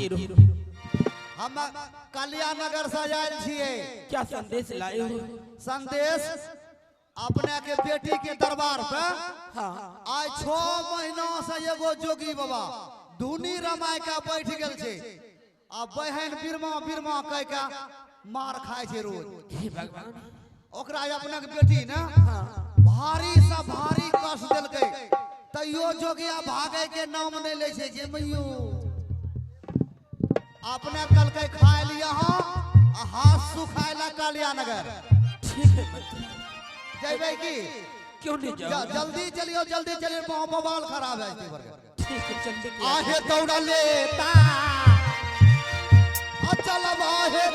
की रूह हम कालिया नगर से आयल छिए। क्या संदेश लाए हो? संदेश अपने के बेटी के दरबार पे हाँ आज 6 महीना से एगो जोगी बाबा धुनी रमाय का बैठ गेल छे। आ बहन बिरमा बिरमा कह के मार खाए छे रोज। हे भगवान ओकरा अपने के बेटी ना भारी से भारी कष्ट देलकै तैयो जोगिया भागे के नाम नहीं ले छे जे मैयो अपने कलकै खाए लिया हाथ सुखाए ला कालिया नगर। ठीक है मंत्री जइबै की क्यों नहीं जाओ? जल्दी चलियो मोबाइल खराब है इसी पर। ठीक है चलते आहे दौड़ा लेता चल बाहे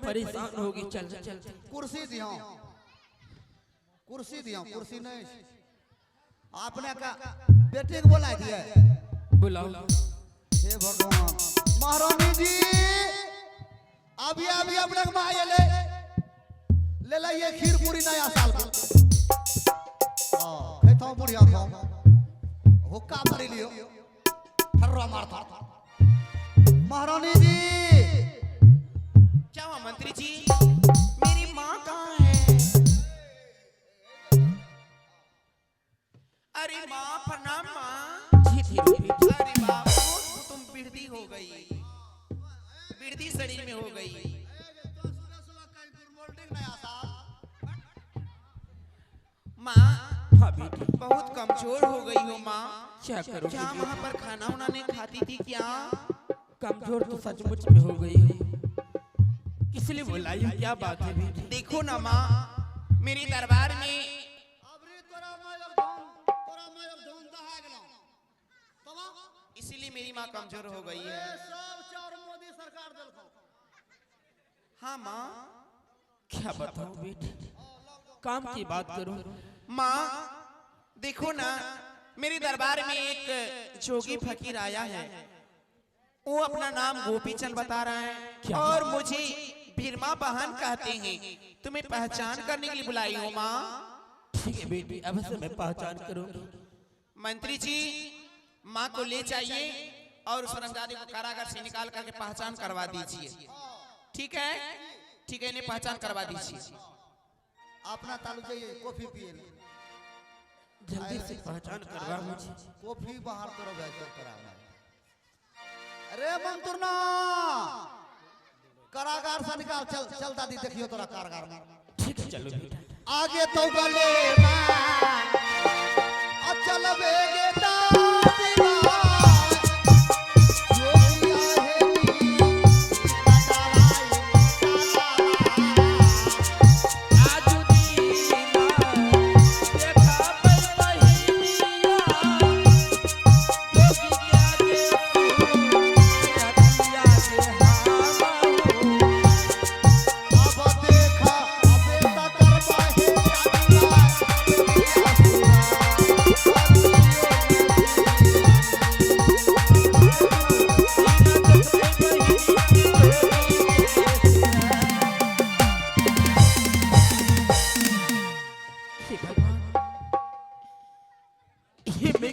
परेशान होगी। चल चल कुर्सी दियो कुर्सी नहीं आपने का बेटे को बुला दिया बुलाओ। हे भगवान महारानी जी अभी अपने माँ ले लाइए खीर पूरी नया साल का खेता बुढ़िया खाओ हुक्का भरी लियो ठर्रा मारता महारानी जी। क्या हुआ मंत्री जी? मेरी माँ कहाँ है? अरे माँ प्रणाम माँ। अरे बाबू तुम बिरदी हो गई, बिरदी शरीर में हो गई। माँ बहुत कमजोर हो गई हो माँ। क्या करो? क्या वहाँ पर खाना उना नहीं खाती थी क्या? कमजोर तो सचमुच में हो गई है, इसलिए बुलाई। क्या बात है बेटी? देखो ना माँ मेरे दरबार में इसलिए मेरी माँ कमजोर हो गई है। हाँ माँ क्या बताऊं बेटी, काम की बात करो। माँ देखो ना मेरे दरबार में एक जोगी फकीर आया है। वो अपना नाम गोपीचंद बता रहा है और मुझे बिरमा बहन कहते हैं। तुम्हें पहचान करने के लिए बुलाई हो माँ। ठीक है बेटी अवश्य मैं पहचान करूंगी। मंत्री जी माँ को ले जाइए और उस रमजानी को कारागार से निकाल करके पहचान करवा दीजिए। ठीक है इन्हें पहचान करवा दीजिए। अपना तालु जाइए कॉफी पिए जल्दी से पहचान करवा मुझे। कॉफी बाहर तरफ है तो करा। अरे मंतुरना कारागार से निकाल चल दादी देखियो तोरा कारागार में। ठीक है चलो बेटा। आगे तो गले चल बेगे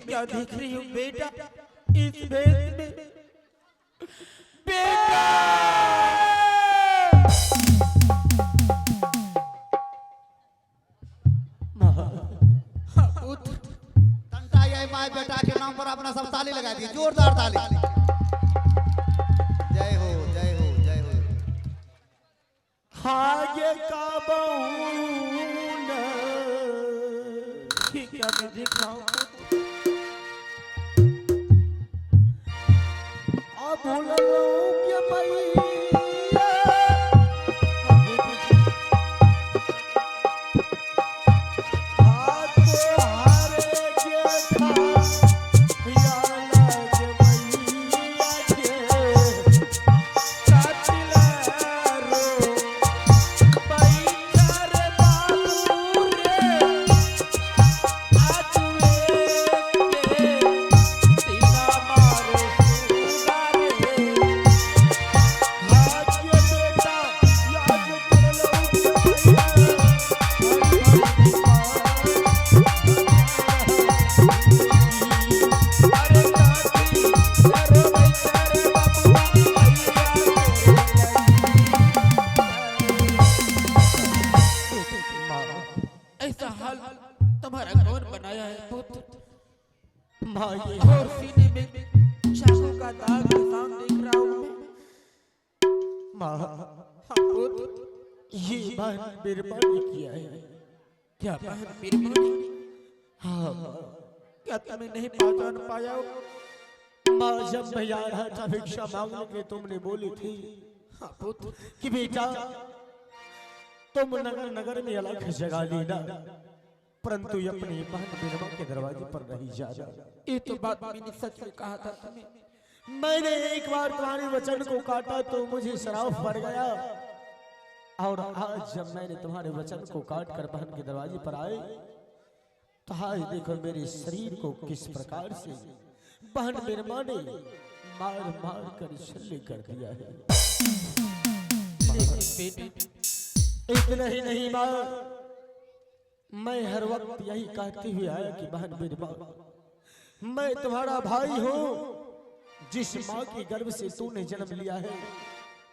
क्या देख रही हूँ बेटा इस भेद में? बेटा तंटा ये माय बेटा के नाम पर अपना सब ताली लगा दिए, जोरदार ताली। जय हो जय हो जय हो। हागे का ये क्या मैं देख रहा हूँ? अब भूल लो क्या भैया हाथ हारे के खा या लाज भैया के कातिला रो पैर बाबू रे आज वे तेरा मारे सुगारे हाथ के बेटा याद कर लो भैया अरे काती अरे बेचारे बाबू भैया ऐसा हाल तुम्हारा कौन बनाया है पुत्र? माँ ये और सीने में चाकू का दाग निशान देख रहा हूँ मैं। माँ हाँ पुत्र, ये बात बिरबानी किया है क्या बहन बिरबानी? हाँ क्या तुम्हें नहीं पहचान पाया हो? माँ जब मैं आ रहा था भिक्षा मांगने के तुमने बोली थी हाँ पुत्र, कि बेटा तुम नगर नगर में अलग जगा लेना परंतु ये अपनी बहन बिरमा के दरवाजे पर नहीं जाना। ये तो बात मैंने सच में कहा था तुम्हें। मैंने एक बार तुम्हारे वचन को काटा तो मुझे शराब पड़ गया और आज जब मैंने तुम्हारे वचन को काट कर बहन के दरवाजे पर आए तो आज देखो मेरे शरीर को किस प्रकार से बहन बिरमा ने मार मार कर शल्य कर दिया है। लेकिन बेटे, इतना ही नहीं माँ मैं हर वक्त यही कहते हुए आया कि बहन बिरमा मैं तुम्हारा भाई हूँ। जिस माँ के गर्भ से तूने जन्म लिया है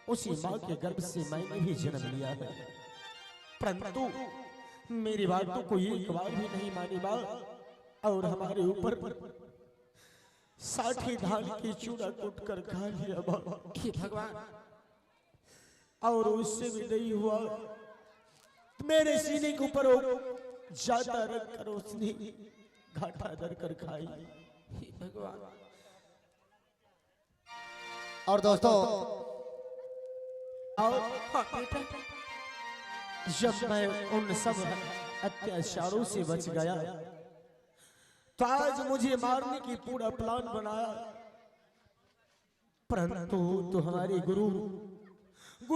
उसी माँ के गर्भ से मैंने भी जन्म लिया है परंतु मेरी बातों को एक बार भी नहीं मानी माँ और हमारे ऊपर 60 धान की चूड़ा कूट कर खा लिया माँ हे भगवान, और उससे भी नहीं हुआ मेरे सीने के ऊपर जाता रख कर उसने घाटा दर कर खाई। हे भगवान। और दोस्तों और हाँ बेटा, जब मैं उन सब अत्याचारों से बच गया तो आज मुझे मारने की पूरा प्लान बनाया परंतु तो हमारे गुरु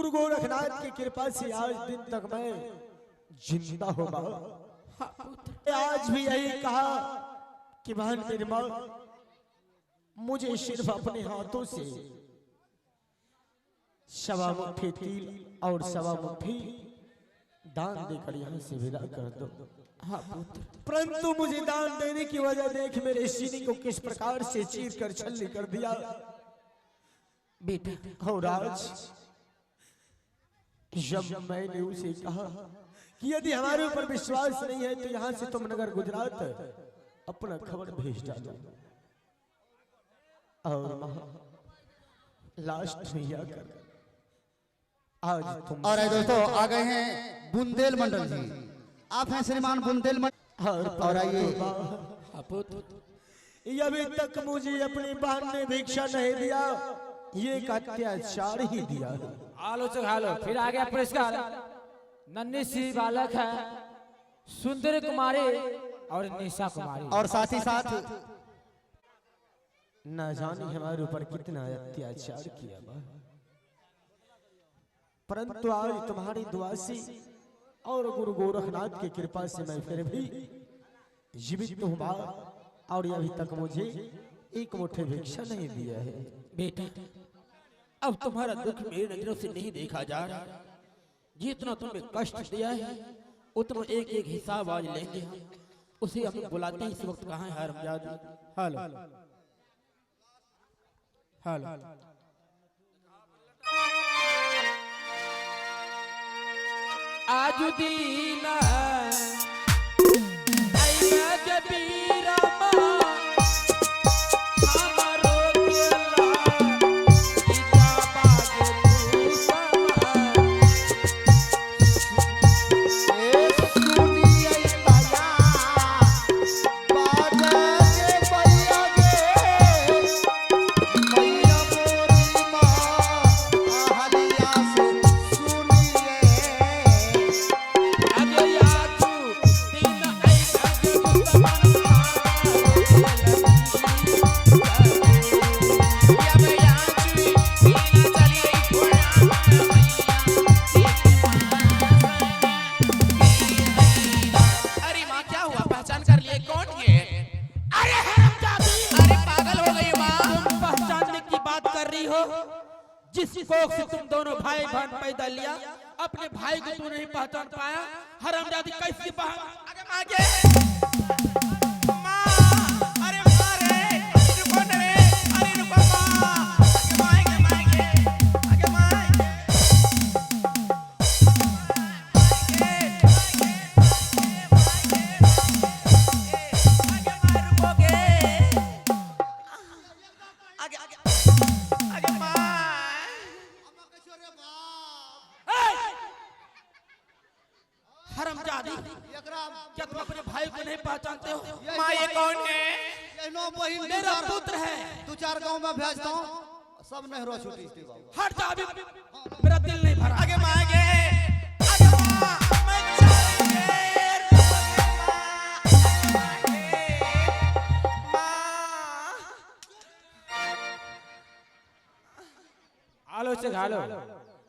गोरखनाथ की कृपा से आज दिन तक मैं जिंदा हो गया। हाँ पुत्र, आज भी यही कहा कि बहन मेरी माँ मुझे सिर्फ अपने हाथों से सवा मुट्ठी तिल और सवा मुट्ठी दान देकर यहाँ से विदा कर दो। हाँ पुत्र, परंतु मुझे दान देने की वजह देख मेरे सीने को किस प्रकार से चीर कर छल्ली कर दिया बेटा। और आज जब मैंने उसे कहा कि यदि हमारे ऊपर विश्वास नहीं है तो यहाँ से तुम नगर गुजरात अपना खबर भेज डालो और लास्ट में आकर आज तुम और दोस्तों आ गए हैं बुंदेल मंडल जी। आप हैं श्रीमान बुंदेल मंडल और आइए। हाँ पुत्र, ये अभी तक मुझे अपनी बहन ने भिक्षा नहीं दिया ये एक अत्याचार ही दिया है। आलोचक हालो फिर आ गया पुरस्कार। नन्ही सी बालक है, सुंदर कुमारी और निशा कुमारी, और साथ ही साथ न जाने हमारे ऊपर कितना अत्याचार किया बा परंतु आज तुम्हारी दुआ से और गुरु गोरखनाथ की कृपा से मैं फिर भी जीवित हूँ माँ और अभी तक मुझे एक मुट्ठी भिक्षा नहीं दिया है। बेटा, अब तुम्हारा दुख मेरी नजरों से नहीं देखा जा रहा। जितना तुम्हें कष्ट दिया है उतना एक एक हिसाब आज लेंगे हम। उसे हम बुलाते हैं इस वक्त। कहाँ है हरमजादा? हेलो हेलो, आज दीना आइया जबीरा माँ हमारो दिला इजा बाजे जिस कोख से तुम दोनों भाई बहन पैदा लिया, अपने भाई को तू नहीं पहचान पाया। हरामजादी कैसी बहन। आगे मागे माँ, अरे माँ रे, रुको न रे, अरे रुको माँ, आगे मागे आगे मागे आगे आगे आगे माँ। हरामजादी, क्या तुम अपने भाई को नहीं पहचानते हो? माँ ये कौन है? एनो बहिन मेरा पुत्र है। दो चार गांव में भेजता हूँ, सब नेहरू छुट्टी थी बाबू। हट जा अभी, मेरा दिल नहीं भरा। आगे मागे आगे माँ, मैं चाहिए आलो से घालो